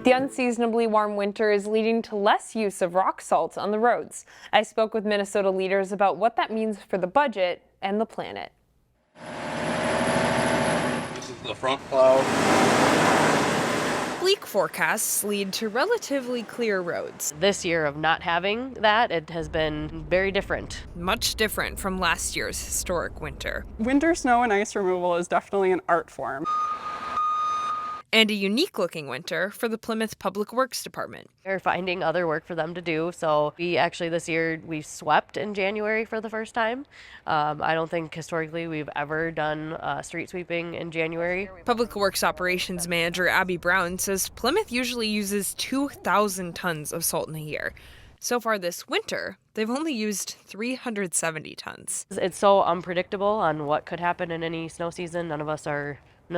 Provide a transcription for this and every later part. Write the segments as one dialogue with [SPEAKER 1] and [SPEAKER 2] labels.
[SPEAKER 1] The unseasonably warm winter is leading to less use of rock salt on the roads. I spoke with Minnesota leaders about what that means for the budget and the planet.
[SPEAKER 2] This is the front plow.
[SPEAKER 1] Bleak forecasts lead to relatively clear roads.
[SPEAKER 3] This year of not having that, it has been very different.
[SPEAKER 1] Much different from last year's historic winter.
[SPEAKER 4] Winter snow and ice removal is definitely an art form.
[SPEAKER 1] And a unique-looking winter for the Plymouth Public Works Department.
[SPEAKER 3] We're finding other work for them to do, so this year we swept in January for the first time. I don't think historically we've ever done street sweeping in January.
[SPEAKER 1] Public Works Operations Manager Abby Brown says Plymouth usually uses 2,000 tons of salt in a year. So far this winter, they've only used 370 tons.
[SPEAKER 3] It's so unpredictable on what could happen in any snow season. None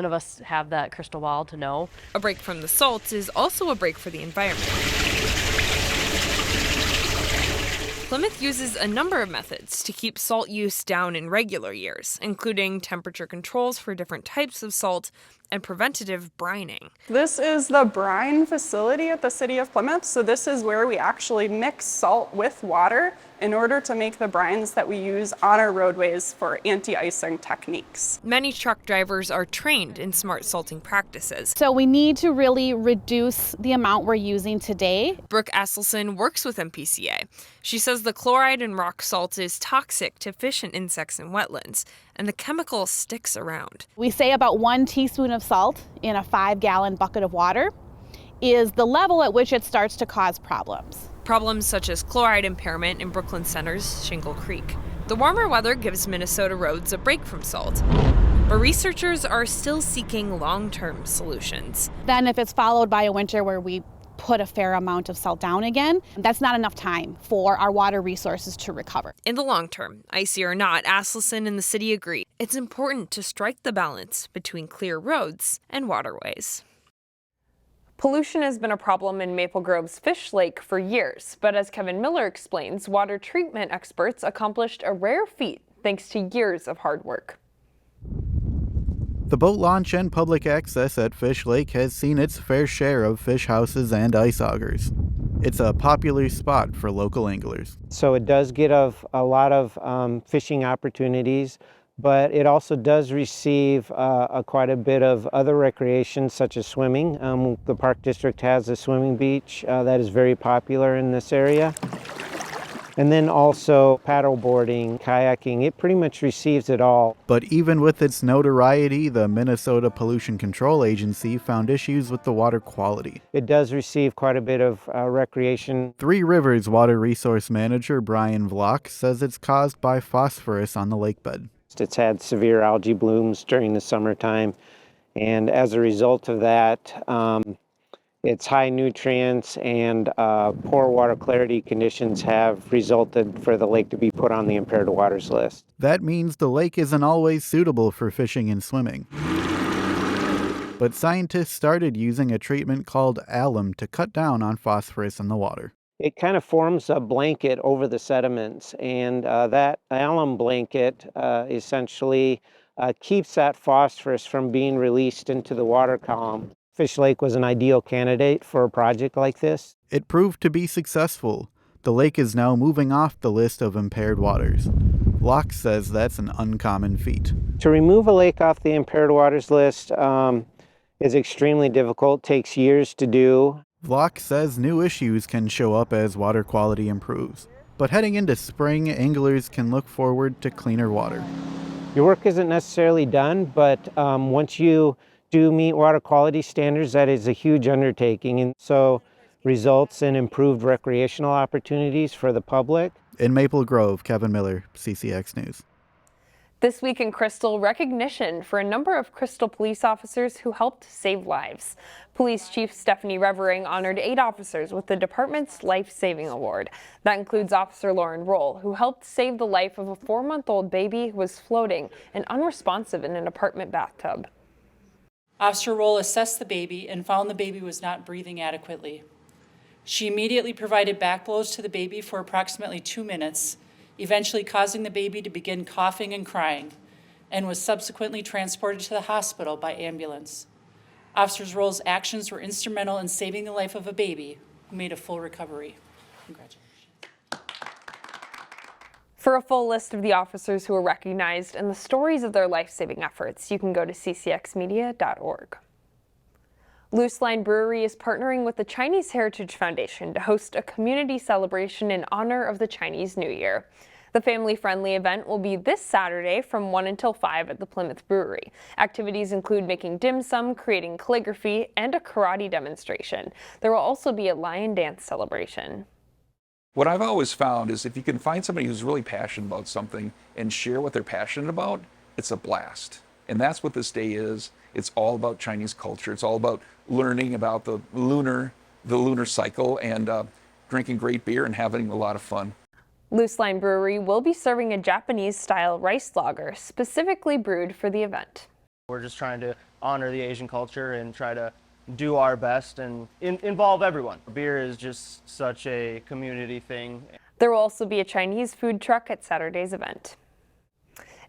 [SPEAKER 3] of us have that crystal ball to know.
[SPEAKER 1] A break from the salt is also a break for the environment. Plymouth uses a number of methods to keep salt use down in regular years, including temperature controls for different types of salt and preventative brining.
[SPEAKER 4] This is the brine facility at the City of Plymouth. So this is where we actually mix salt with water in order to make the brines that we use on our roadways for anti-icing techniques.
[SPEAKER 1] Many truck drivers are trained in smart salting practices.
[SPEAKER 5] So we need to really reduce the amount we're using today.
[SPEAKER 1] Brooke Asselson works with MPCA. She says the chloride in rock salt is toxic to fish and insects in wetlands, and the chemical sticks around.
[SPEAKER 5] We say about 1 teaspoon of salt in a 5-gallon bucket of water is the level at which it starts to cause problems.
[SPEAKER 1] Problems such as chloride impairment in Brooklyn Center's Shingle Creek. The warmer weather gives Minnesota roads a break from salt, but researchers are still seeking long-term solutions.
[SPEAKER 5] Then if it's followed by a winter where we put a fair amount of salt down again, that's not enough time for our water resources to recover.
[SPEAKER 1] In the long term, icy or not, Asselson and the city agree it's important to strike the balance between clear roads and waterways. Pollution has been a problem in Maple Grove's Fish Lake for years, but as Kevin Miller explains, water treatment experts accomplished a rare feat thanks to years of hard work.
[SPEAKER 6] The boat launch and public access at Fish Lake has seen its fair share of fish houses and ice augers. It's a popular spot for local anglers.
[SPEAKER 7] So it does get a lot of fishing opportunities, but it also does receive quite a bit of other recreation such as swimming. The Park District has a swimming beach that is very popular in this area. And then also paddleboarding, kayaking, it pretty much receives it all.
[SPEAKER 6] But even with its notoriety, the Minnesota Pollution Control Agency found issues with the water quality.
[SPEAKER 7] It does receive quite a bit of recreation.
[SPEAKER 6] Three Rivers Water Resource Manager Brian Vlock says it's caused by phosphorus on the lakebed.
[SPEAKER 7] It's had severe algae blooms during the summertime, and as a result of that, its high nutrients and poor water clarity conditions have resulted for the lake to be put on the impaired waters list.
[SPEAKER 6] That means the lake isn't always suitable for fishing and swimming. But scientists started using a treatment called alum to cut down on phosphorus in the water.
[SPEAKER 7] It kind of forms a blanket over the sediments, and that alum blanket essentially keeps that phosphorus from being released into the water column. Fish Lake was an ideal candidate for a project like this.
[SPEAKER 6] It proved to be successful. The lake is now moving off the list of impaired waters. Locke says that's an uncommon feat.
[SPEAKER 7] To remove a lake off the impaired waters list is extremely difficult, takes years to do.
[SPEAKER 6] Vlock says new issues can show up as water quality improves. But heading into spring, anglers can look forward to cleaner water.
[SPEAKER 7] Your work isn't necessarily done, but once you do meet water quality standards, that is a huge undertaking, and so results in improved recreational opportunities for the public.
[SPEAKER 6] In Maple Grove, Kevin Miller, CCX News.
[SPEAKER 1] This week in Crystal, recognition for a number of Crystal police officers who helped save lives. Police Chief Stephanie Revering honored 8 officers with the department's Livesaving Award. That includes Officer Lauren Roll, who helped save the life of a 4-month-old baby who was floating and unresponsive in an apartment bathtub.
[SPEAKER 8] Officer Roll assessed the baby and found the baby was not breathing adequately. She immediately provided back blows to the baby for approximately 2 minutes, eventually causing the baby to begin coughing and crying, and was subsequently transported to the hospital by ambulance. Officer Roll's actions were instrumental in saving the life of a baby who made a full recovery. Congratulations.
[SPEAKER 1] For a full list of the officers who were recognized and the stories of their life-saving efforts, you can go to ccxmedia.org. Luce Line Brewery is partnering with the Chinese Heritage Foundation to host a community celebration in honor of the Chinese New Year. The family-friendly event will be this Saturday from 1 until 5 at the Plymouth Brewery. Activities include making dim sum, creating calligraphy, and a karate demonstration. There will also be a lion dance celebration.
[SPEAKER 9] What I've always found is if you can find somebody who's really passionate about something and share what they're passionate about, it's a blast. And that's what this day is. It's all about Chinese culture. It's all about learning about the lunar cycle and drinking great beer and having a lot of fun.
[SPEAKER 1] Luce Line Brewery will be serving a Japanese-style rice lager specifically brewed for the event.
[SPEAKER 10] We're just trying to honor the Asian culture and try to do our best and involve everyone. Beer is just such a community thing.
[SPEAKER 1] There will also be a Chinese food truck at Saturday's event.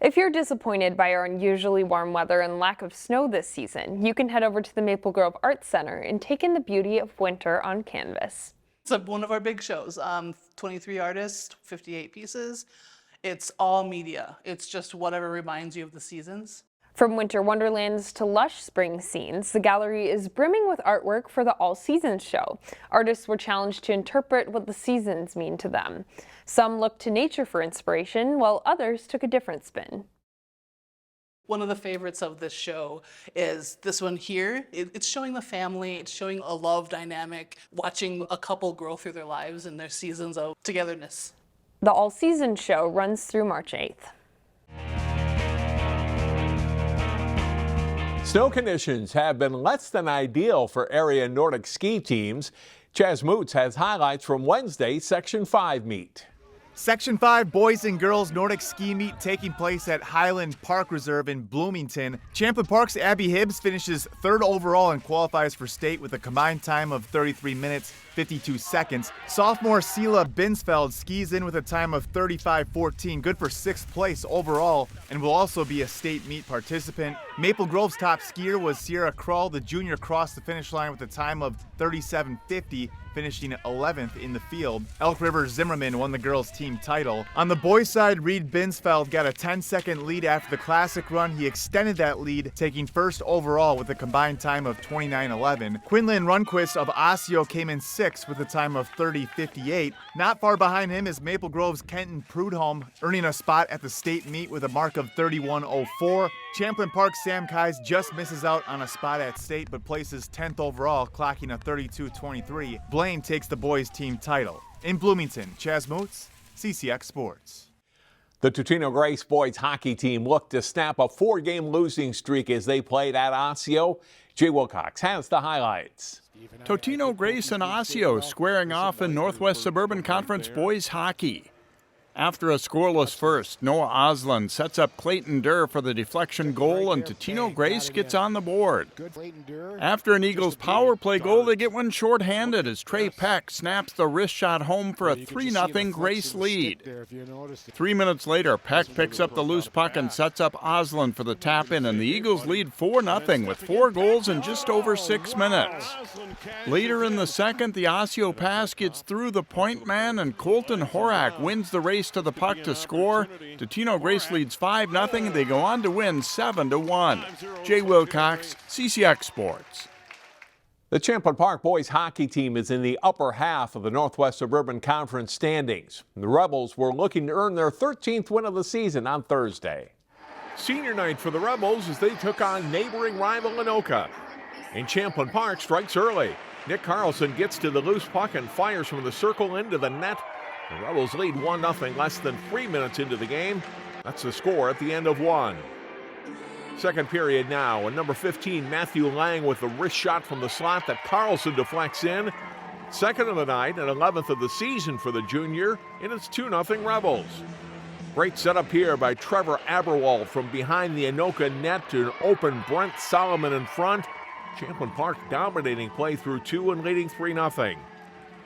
[SPEAKER 1] If you're disappointed by our unusually warm weather and lack of snow this season, you can head over to the Maple Grove Arts Center and take in the beauty of winter on canvas.
[SPEAKER 11] It's one of our big shows, 23 artists, 58 pieces. It's all media. It's just whatever reminds you of the seasons.
[SPEAKER 1] From winter wonderlands to lush spring scenes, the gallery is brimming with artwork for the All Seasons show. Artists were challenged to interpret what the seasons mean to them. Some looked to nature for inspiration, while others took a different spin.
[SPEAKER 11] One of the favorites of this show is this one here. It's showing the family, it's showing a love dynamic, watching a couple grow through their lives and their seasons of togetherness.
[SPEAKER 1] The All Seasons show runs through March 8th.
[SPEAKER 12] Snow conditions have been less than ideal for area Nordic ski teams. Chaz Moots has highlights from Wednesday's Section 5 meet.
[SPEAKER 13] Section 5 boys and girls Nordic ski meet taking place at Highland Park Reserve in Bloomington. Champlin Park's Abby Hibbs finishes third overall and qualifies for state with a combined time of 33 minutes, 52 seconds. Sophomore Sela Binsfeld skis in with a time of 35:14, good for 6th place overall, and will also be a state meet participant. Maple Grove's top skier was Sierra Krull. The junior crossed the finish line with a time of 37:50, finishing 11th in the field. Elk River Zimmerman won the girls' team title. On the boys' side, Reed Binsfeld got a 10-second lead after the classic run. He extended that lead, taking first overall with a combined time of 29:11. Quinlan Runquist of Osseo came in 6th with a time of 30:58. Not far behind him is Maple Grove's Kenton Prudhomme, earning a spot at the state meet with a mark of 31:04. Champlin Park's Sam Kais just misses out on a spot at state, but places 10th overall, clocking a 32:23. Blaine takes the boys' team title. In Bloomington, Chaz Moots, CCX Sports.
[SPEAKER 12] The Totino-Grace boys hockey team looked to snap a 4-game losing streak as they played at Osseo. Jay Wilcox has the highlights.
[SPEAKER 14] Totino-Grace and Osseo squaring off in Northwest Suburban Conference boys hockey. After a scoreless first, Noah Osland sets up Clayton Durr for the deflection goal, and Totino-Grace gets on the board. After an Eagles power play goal, they get one shorthanded as Trey Peck snaps the wrist shot home for a 3-0 Grace lead. 3 minutes later, Peck picks up the loose puck and sets up Osland for the tap-in, and the Eagles lead 4-0 with 4 goals in just over 6 minutes. Later in the second, the Osseo pass gets through the point man, and Colton Horak wins the race to the puck to score. Totino-Grace leads 5-0, and they go on to win 7-1. Jay Wilcox, CCX Sports.
[SPEAKER 12] The Champlin Park boys hockey team is in the upper half of the Northwest Suburban Conference standings. The Rebels were looking to earn their 13th win of the season on Thursday.
[SPEAKER 15] Senior night for the Rebels as they took on neighboring rival Anoka. And Champlin Park strikes early. Nick Carlson gets to the loose puck and fires from the circle into the net. The Rebels lead 1-0 less than 3 minutes into the game. That's the score at the end of 1. Second period now, and number 15, Matthew Lang with the wrist shot from the slot that Carlson deflects in. Second of the night and 11th of the season for the junior, and it's 2-0 Rebels. Great setup here by Trevor Aberwald from behind the Anoka net to an open Brent Solomon in front. Champlin Park dominating play through 2 and leading 3-0.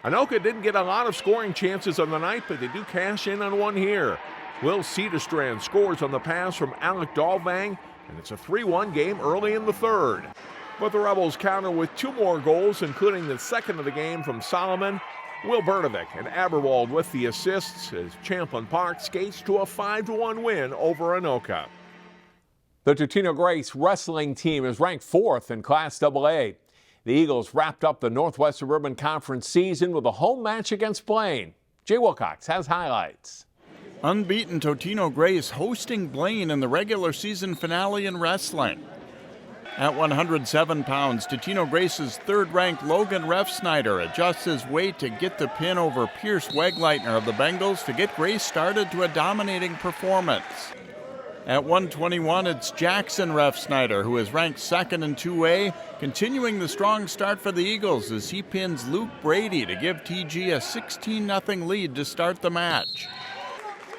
[SPEAKER 15] Anoka didn't get a lot of scoring chances on the night, but they do cash in on one here. Will Cedarstrand scores on the pass from Alec Dalvang, and it's a 3-1 game early in the third.
[SPEAKER 12] But the Rebels counter with 2 more goals, including the second of the game from Solomon. Will Bernovic and Aberwald with the assists as Champlin Park skates to a 5-1 win over Anoka. The Totino-Grace wrestling team is ranked 4th in Class AA. The Eagles wrapped up the Northwest Suburban Conference season with a home match against Blaine. Jay Wilcox has highlights.
[SPEAKER 14] Unbeaten Totino-Grace hosting Blaine in the regular season finale in wrestling. At 107 pounds, Totino-Grace's third-ranked Logan Refsnyder adjusts his weight to get the pin over Pierce Wegleitner of the Bengals to get Grace started to a dominating performance. At 121, it's Jackson Refsnyder, who is ranked 2nd in 2A, continuing the strong start for the Eagles as he pins Luke Brady to give TG a 16-0 lead to start the match.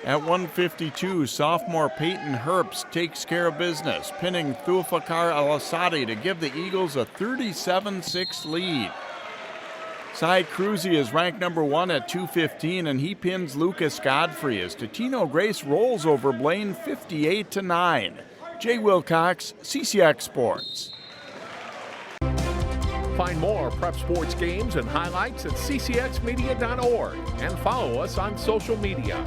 [SPEAKER 14] At 152, sophomore Peyton Herbst takes care of business, pinning Thulfakar Alasadi to give the Eagles a 37-6 lead. Cy Cruzy is ranked number 1 at 215, and he pins Lucas Godfrey as Totino-Grace rolls over Blaine 58-9. Jay Wilcox, CCX Sports.
[SPEAKER 12] Find more prep sports games and highlights at ccxmedia.org and follow us on social media.